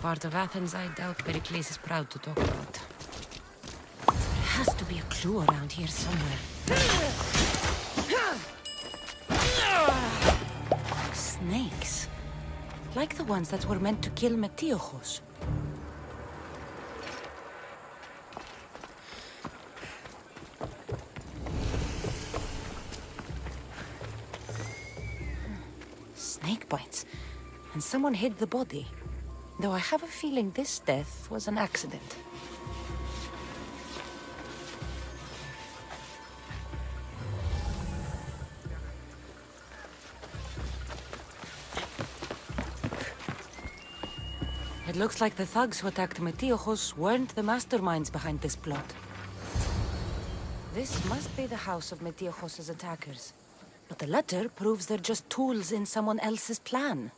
part of Athens I doubt Pericles is proud to talk about. There has to be a clue around here somewhere. Snakes. Like the ones that were meant to kill Metiochos. Snake bites. And someone hid the body. Though I have a feeling this death was an accident. It looks like the thugs who attacked Metiochos weren't the masterminds behind this plot. This must be the house of Metiochos' attackers. But the letter proves they're just tools in someone else's plan.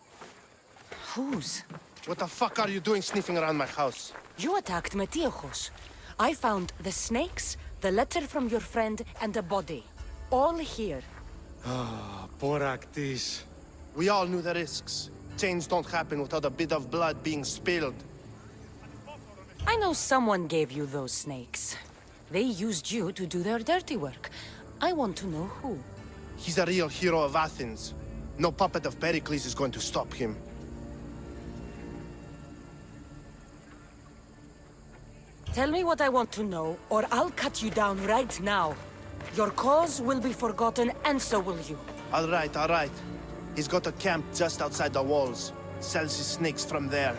Whose? What the fuck are you doing sniffing around my house? You attacked Metiochos. I found the snakes, the letter from your friend, and a body. All here. Ah, poor Actis. We all knew the risks. Change don't happen without a bit of blood being spilled. I know someone gave you those snakes. They used you to do their dirty work. I want to know who. He's a real hero of Athens. No puppet of Pericles is going to stop him. Tell me what I want to know, or I'll cut you down right now. Your cause will be forgotten, and so will you. All right. He's got a camp just outside the walls. Sells his snakes from there.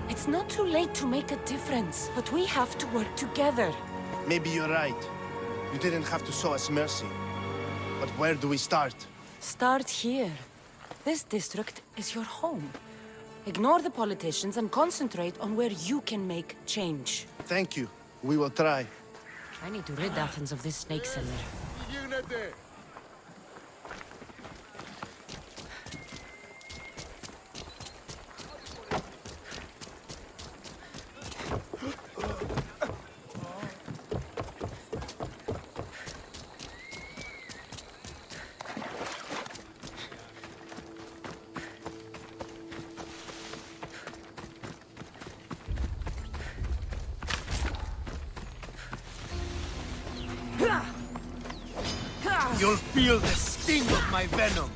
It's not too late to make a difference, but we have to work together. Maybe you're right. You didn't have to show us mercy. But where do we start? Start here. This district is your home. Ignore the politicians and concentrate on where you can make change. Thank you. We will try. I need to rid Athens of this snake seller. You'll feel the sting of my venom.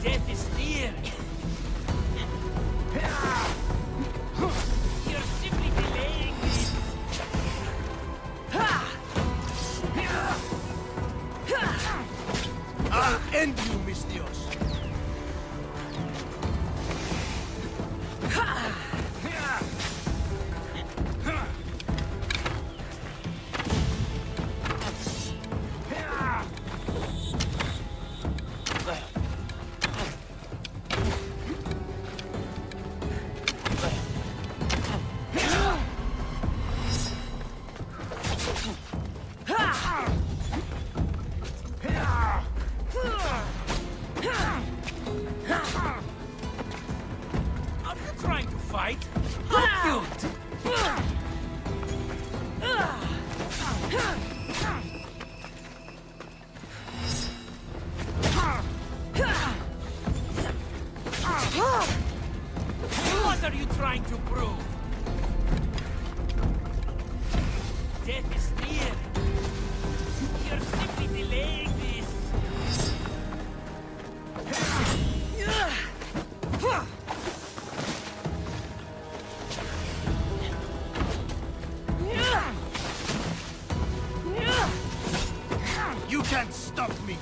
Death is near. You're simply delaying this. I'll end you, Mistios. Are you trying to fight? How cute! What are you trying to prove? Death is near. You're simply delaying this. You can't stop me.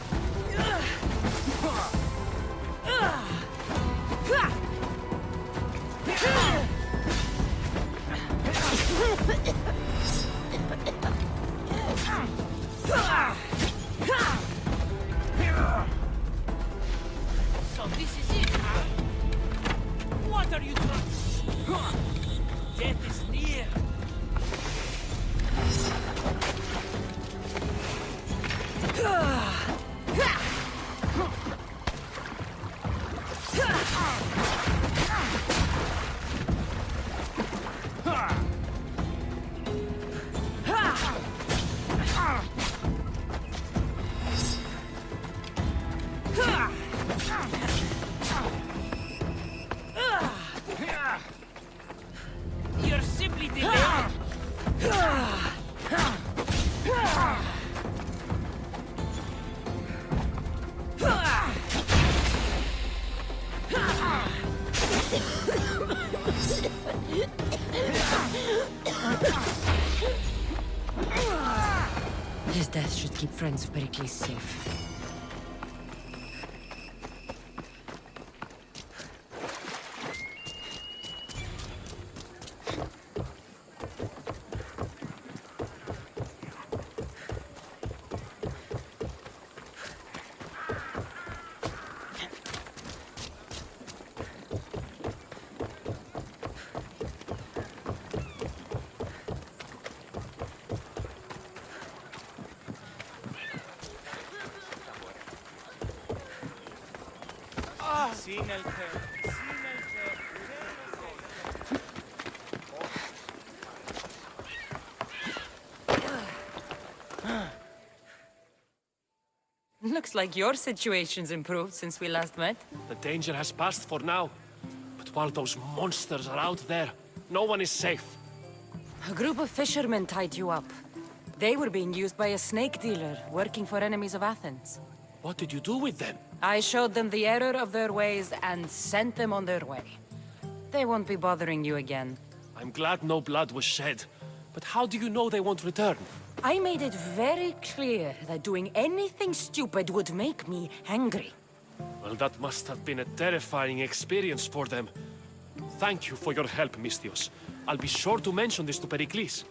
You're simply delayed. His death should keep friends of Pericles safe. Looks like your situation's improved since we last met. The danger has passed for now. But while those monsters are out there, no one is safe. A group of fishermen tied you up. They were being used by a snake dealer working for enemies of Athens. What did you do with them? I showed them the error of their ways and sent them on their way. They won't be bothering you again. I'm glad no blood was shed. But how do you know they won't return? I made it very clear that doing anything stupid would make me angry. Well, that must have been a terrifying experience for them. Thank you for your help, Misthios. I'll be sure to mention this to Pericles.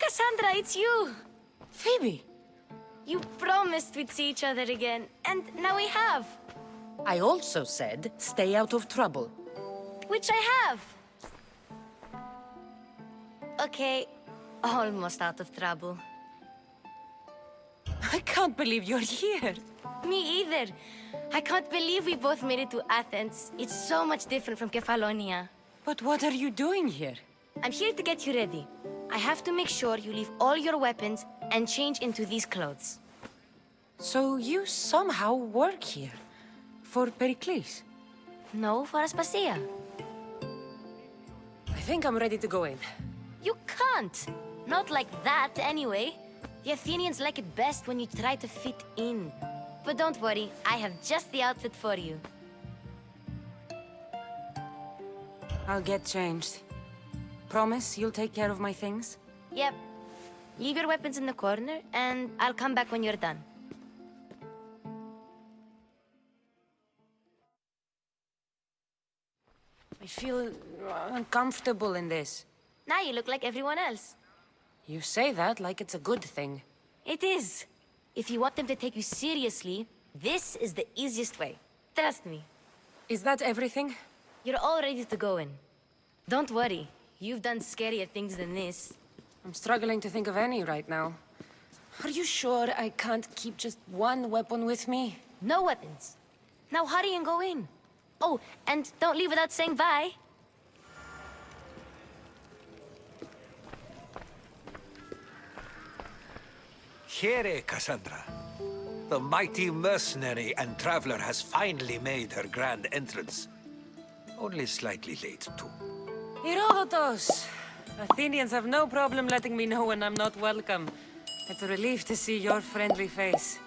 Cassandra, it's you! Phoebe! You promised we'd see each other again, and now we have. I also said, stay out of trouble. Which I have. Okay, almost out of trouble. I can't believe you're here. Me either. I can't believe we both made it to Athens. It's so much different from Kefalonia. But what are you doing here? I'm here to get you ready. I have to make sure you leave all your weapons and change into these clothes. So you somehow work here? For Pericles? No, for Aspasia. I think I'm ready to go in. You can't! Not like that, anyway. The Athenians like it best when you try to fit in. But don't worry, I have just the outfit for you. I'll get changed. Promise you'll take care of my things? Yep. Leave your weapons in the corner, and I'll come back when you're done. I feel uncomfortable in this. Now you look like everyone else. You say that like it's a good thing. It is. If you want them to take you seriously, this is the easiest way. Trust me. Is that everything? You're all ready to go in. Don't worry. You've done scarier things than this. I'm struggling to think of any right now. Are you sure I can't keep just one weapon with me? No weapons. Now hurry and go in. Oh, and don't leave without saying bye. Here, Cassandra. The mighty mercenary and traveler has finally made her grand entrance. Only slightly late, too. Herodotus! Athenians have no problem letting me know when I'm not welcome. It's a relief to see your friendly face.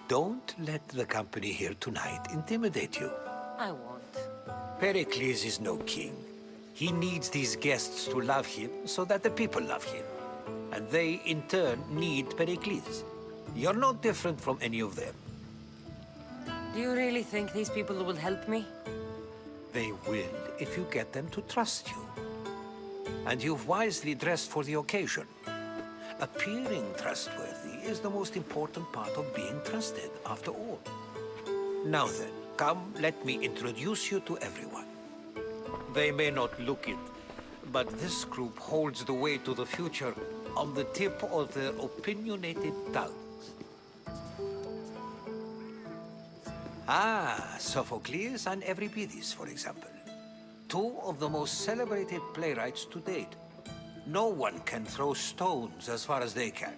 Don't let the company here tonight intimidate you. I won't. Pericles is no king. He needs these guests to love him so that the people love him. And they, in turn, need Pericles. You're no different from any of them. Do you really think these people will help me? They will if you get them to trust you. And you've wisely dressed for the occasion. Appearing trustworthy is the most important part of being trusted, after all. Now then, come, let me introduce you to everyone. They may not look it, but this group holds the way to the future on the tip of their opinionated tongues. Ah, Sophocles and Euripides, for example. Two of the most celebrated playwrights to date. No one can throw stones as far as they can.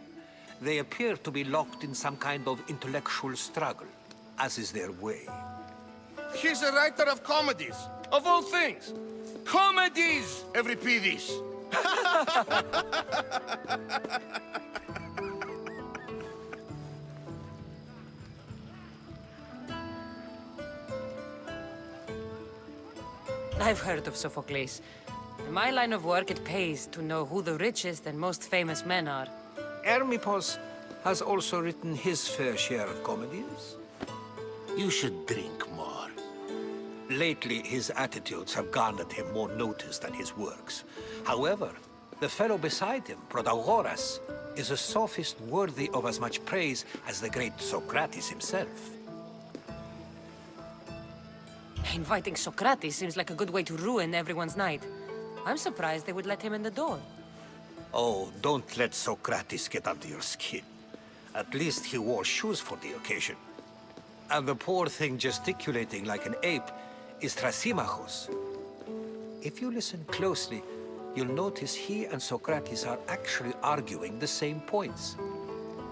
They appear to be locked in some kind of intellectual struggle, as is their way. He's a writer of comedies, of all things. Comedies, Euripides. I've heard of Sophocles. In my line of work, it pays to know who the richest and most famous men are. Hermippos has also written his fair share of comedies. You should drink more. Lately, his attitudes have garnered him more notice than his works. However, the fellow beside him, Protagoras, is a sophist worthy of as much praise as the great Socrates himself. Inviting Socrates seems like a good way to ruin everyone's night. I'm surprised they would let him in the door. Oh, don't let Socrates get under your skin. At least he wore shoes for the occasion. And the poor thing gesticulating like an ape is Thrasymachos. If you listen closely, you'll notice he and Socrates are actually arguing the same points.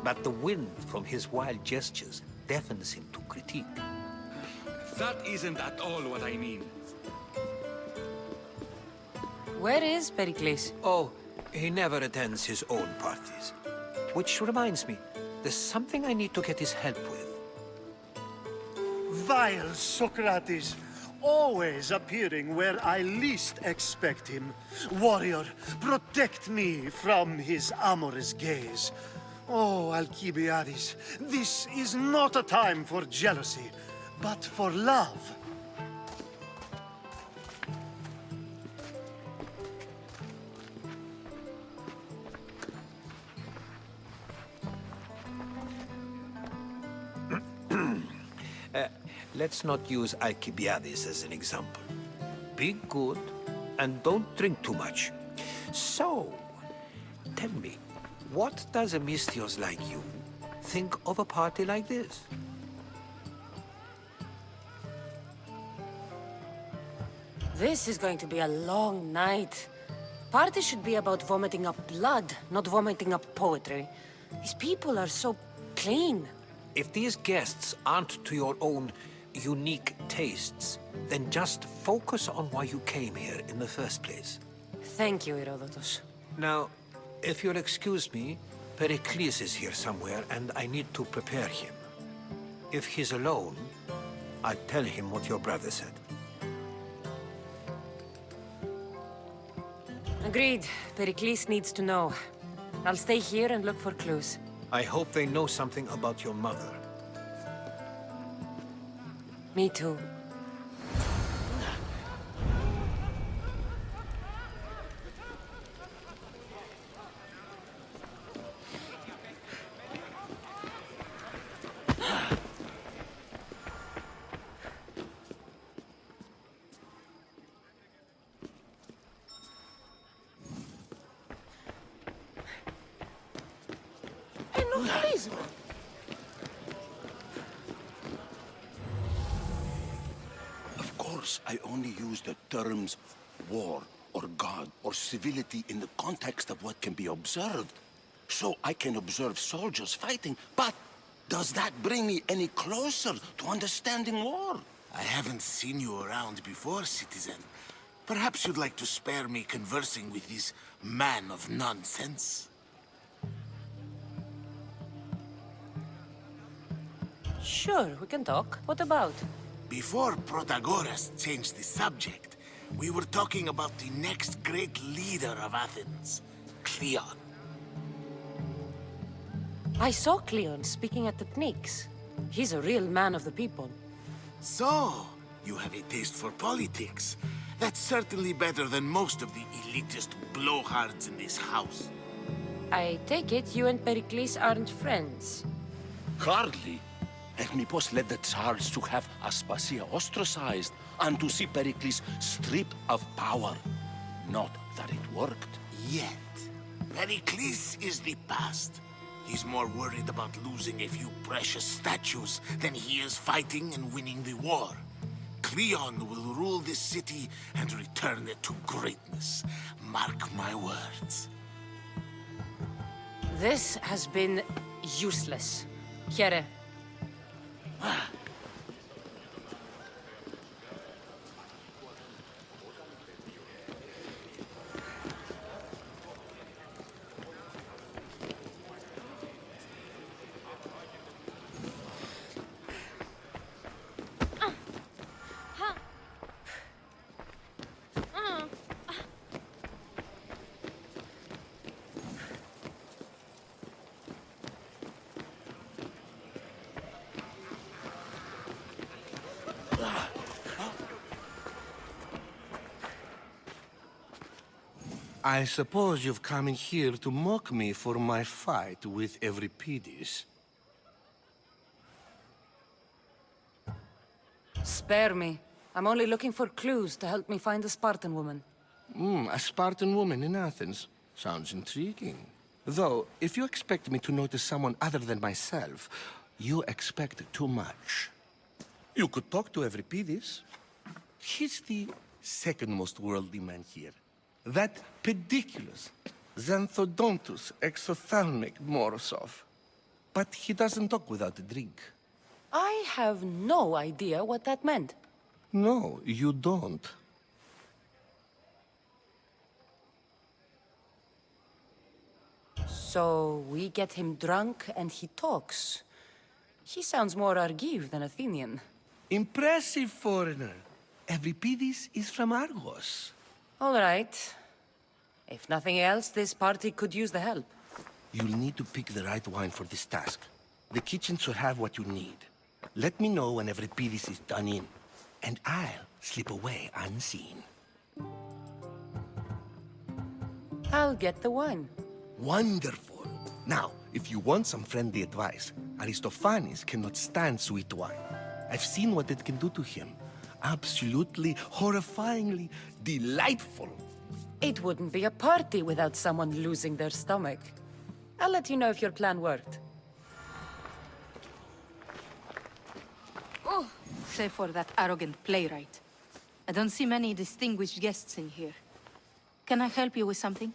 But the wind from his wild gestures deafens him to critique. That isn't at all what I mean. Where is Pericles? Oh, he never attends his own parties. Which reminds me, there's something I need to get his help with. Vile Socrates, always appearing where I least expect him. Warrior, protect me from his amorous gaze. Oh, Alcibiades, this is not a time for jealousy, but for love. Let's not use Alcibiades as an example. Be good and don't drink too much. So, tell me, what does a Misthios like you think of a party like this? This is going to be a long night. Party should be about vomiting up blood, not vomiting up poetry. These people are so clean. If these guests aren't to your own unique tastes, then just focus on why you came here in the first place. Thank you, Herodotus. Now, if you'll excuse me, Pericles is here somewhere and I need to prepare him. If he's alone, I'll tell him what your brother said. Agreed. Pericles needs to know. I'll stay here and look for clues. I hope they know something about your mother. Me too. Of course, I only use the terms war or God or civility in the context of what can be observed. So I can observe soldiers fighting, but does that bring me any closer to understanding war? I haven't seen you around before, citizen. Perhaps you'd like to spare me conversing with this man of nonsense? Sure, we can talk. What about? Before Protagoras changed the subject, we were talking about the next great leader of Athens, Cleon. I saw Cleon speaking at the Pnyx. He's a real man of the people. So, you have a taste for politics. That's certainly better than most of the elitist blowhards in this house. I take it you and Pericles aren't friends. Hardly. Hermippos led the Tsars to have Aspasia ostracized. and to see Pericles stripped of power. Not that it worked. Yet, Pericles is the past. He's more worried about losing a few precious statues than he is fighting and winning the war. Cleon will rule this city and return it to greatness. Mark my words. This has been useless. Here. I suppose you've come in here to mock me for my fight with Euripides. Spare me. I'm only looking for clues to help me find a Spartan woman. A Spartan woman in Athens. Sounds intriguing. Though, if you expect me to notice someone other than myself, you expect too much. You could talk to Euripides. He's the second most worldly man here. That pediculous, xanthodontus exophthalmic Morosov. But he doesn't talk without a drink. I have no idea what that meant. No, you don't. So we get him drunk and he talks. He sounds more Argive than Athenian. Impressive foreigner. Euripides is from Argos. All right. If nothing else, this party could use the help. You'll need to pick the right wine for this task. The kitchen should have what you need. Let me know when Euripides is done in, and I'll slip away unseen. I'll get the wine. Wonderful. Now, if you want some friendly advice, Aristophanes cannot stand sweet wine. I've seen what it can do to him. Absolutely, horrifyingly delightful. It wouldn't be a party without someone losing their stomach. I'll let you know if your plan worked. Oh, save for that arrogant playwright. I don't see many distinguished guests in here. Can I help you with something?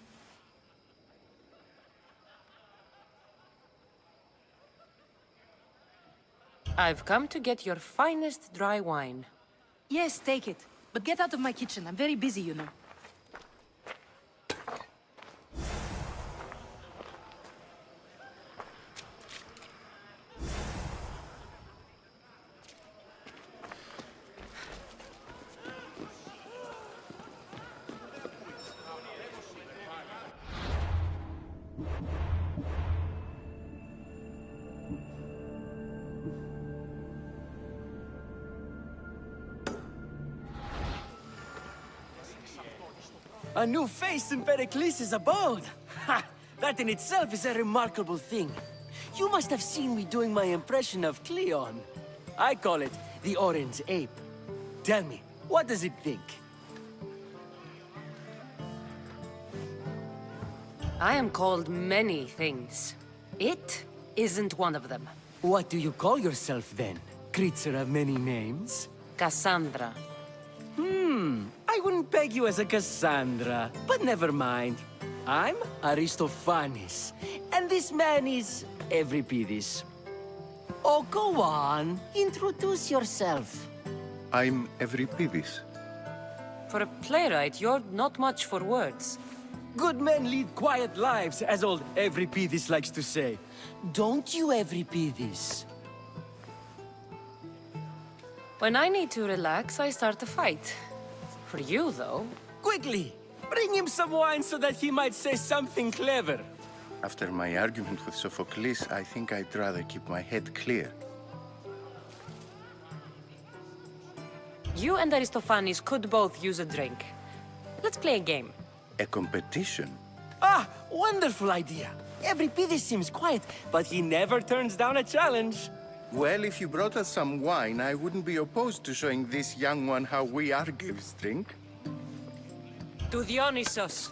I've come to get your finest dry wine. Yes, take it. But get out of my kitchen. I'm very busy, you know. A new face in Pericles' abode! Ha! That in itself is a remarkable thing. You must have seen me doing my impression of Cleon. I call it the Orange Ape. Tell me, what does it think? I am called many things. It isn't one of them. What do you call yourself then? Creature of many names? Cassandra. I wouldn't peg you as a Cassandra, but never mind. I'm Aristophanes, and this man is Euripides. Oh, go on. Introduce yourself. I'm Euripides. For a playwright, you're not much for words. Good men lead quiet lives, as old Euripides likes to say. Don't you, Euripides? When I need to relax, I start a fight. For you, though... Quickly! Bring him some wine so that he might say something clever. After my argument with Sophocles, I think I'd rather keep my head clear. You and Aristophanes could both use a drink. Let's play a game. A competition? Ah, wonderful idea. Euripides seems quiet, but he never turns down a challenge. Well, if you brought us some wine, I wouldn't be opposed to showing this young one how we Argives drink. To Dionysos.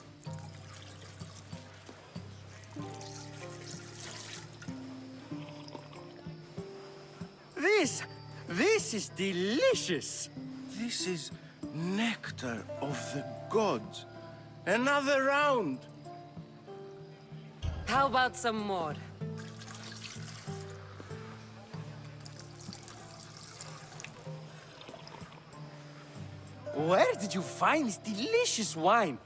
This is delicious. This is nectar of the gods. Another round. How about some more? Where did you find this delicious wine?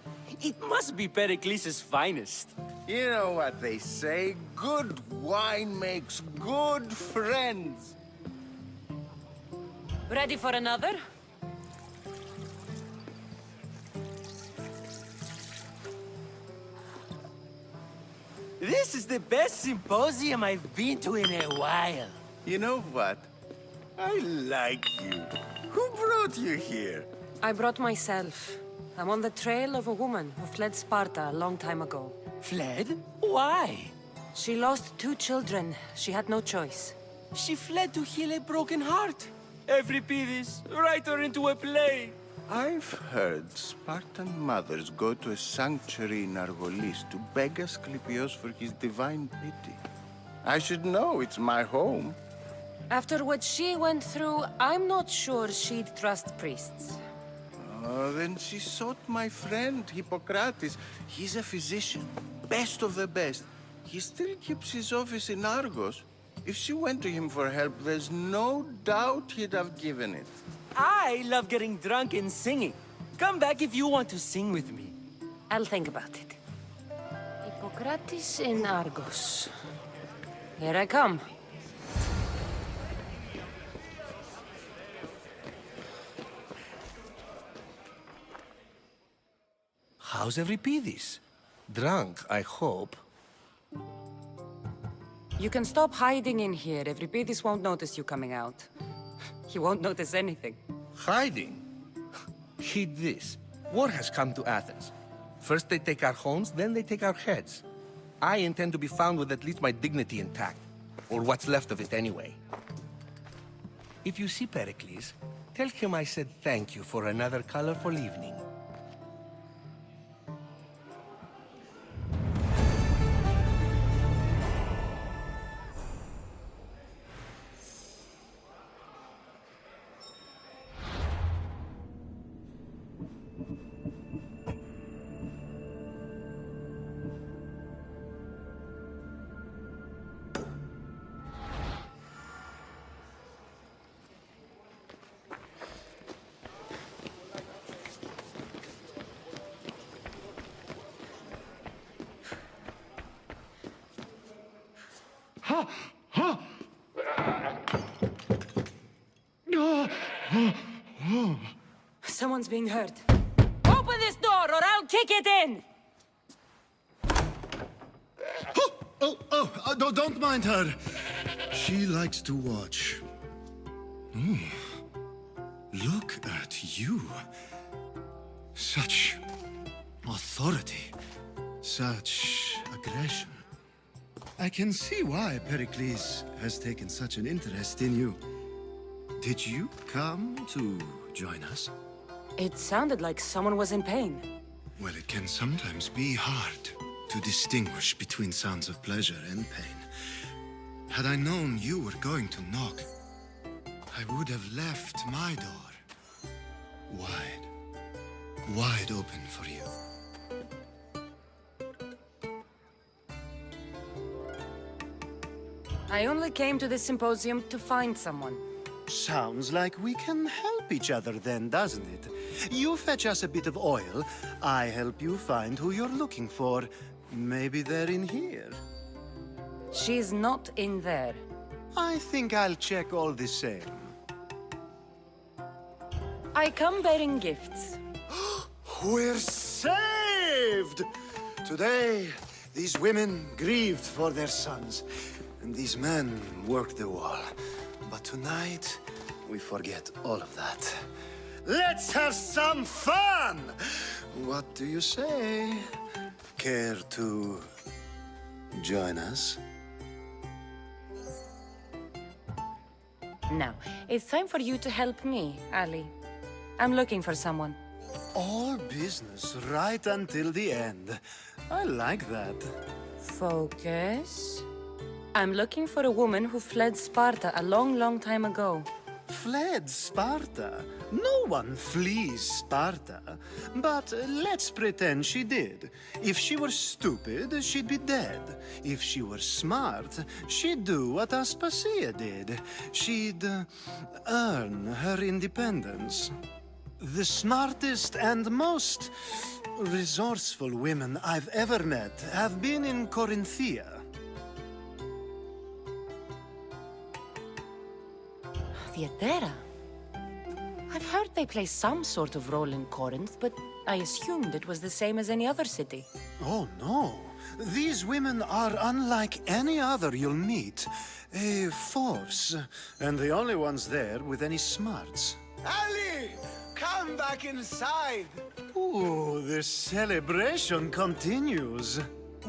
It must be Pericles' finest. You know what they say, good wine makes good friends. Ready for another? This is the best symposium I've been to in a while. You know what? I like you. Who brought you here? I brought myself. I'm on the trail of a woman who fled Sparta a long time ago. Fled? Why? She lost 2 children. She had no choice. She fled to heal a broken heart. Euripides, write her into a play. I've heard Spartan mothers go to a sanctuary in Argolis to beg Asclepios for his divine pity. I should know, it's my home. After what she went through, I'm not sure she'd trust priests. Oh, then she sought my friend, Hippocrates. He's a physician, best of the best. He still keeps his office in Argos. If she went to him for help, there's no doubt he'd have given it. I love getting drunk and singing. Come back if you want to sing with me. I'll think about it. Hippocrates in Argos. Here I come. How's Euripides? Drunk, I hope. You can stop hiding in here. Euripides won't notice you coming out. He won't notice anything. Hiding? Heed this. War has come to Athens. First they take our homes, then they take our heads. I intend to be found with at least my dignity intact. Or what's left of it anyway. If you see Pericles, tell him I said thank you for another colorful evening. Someone's being hurt. Open this door or I'll kick it in! Don't mind her. She likes to watch. Look at you. Such authority. Such aggression. I can see why Pericles has taken such an interest in you. Did you come to join us? It sounded like someone was in pain. Well, it can sometimes be hard to distinguish between sounds of pleasure and pain. Had I known you were going to knock, I would have left my door wide open for you. I only came to this symposium to find someone. Sounds like we can help each other then, doesn't it? You fetch us a bit of oil, I help you find who you're looking for. Maybe they're in here. She's not in there. I think I'll check all the same. I come bearing gifts. We're saved! Today, these women grieved for their sons, and these men worked the wall. But tonight, we forget all of that. Let's have some fun! What do you say? Care to join us? Now, it's time for you to help me, Ali. I'm looking for someone. All business right until the end. I like that. Focus. I'm looking for a woman who fled Sparta a long, long time ago. Fled Sparta? No one flees Sparta. But let's pretend she did. If she were stupid, she'd be dead. If she were smart, she'd do what Aspasia did. She'd earn her independence. The smartest and most resourceful women I've ever met have been in Corinthia. Theatera? I've heard they play some sort of role in Corinth, but I assumed it was the same as any other city. Oh, no. These women are unlike any other you'll meet. A force, and the only ones there with any smarts. Ali! Come back inside! Ooh, the celebration continues.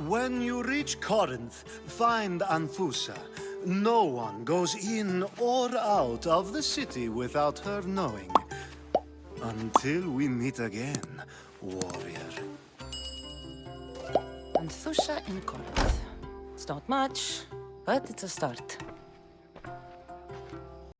When you reach Corinth, find Anfusa. No one goes in or out of the city without her knowing. Until we meet again, warrior. Anthusha in Corinth. It's not much, but it's a start.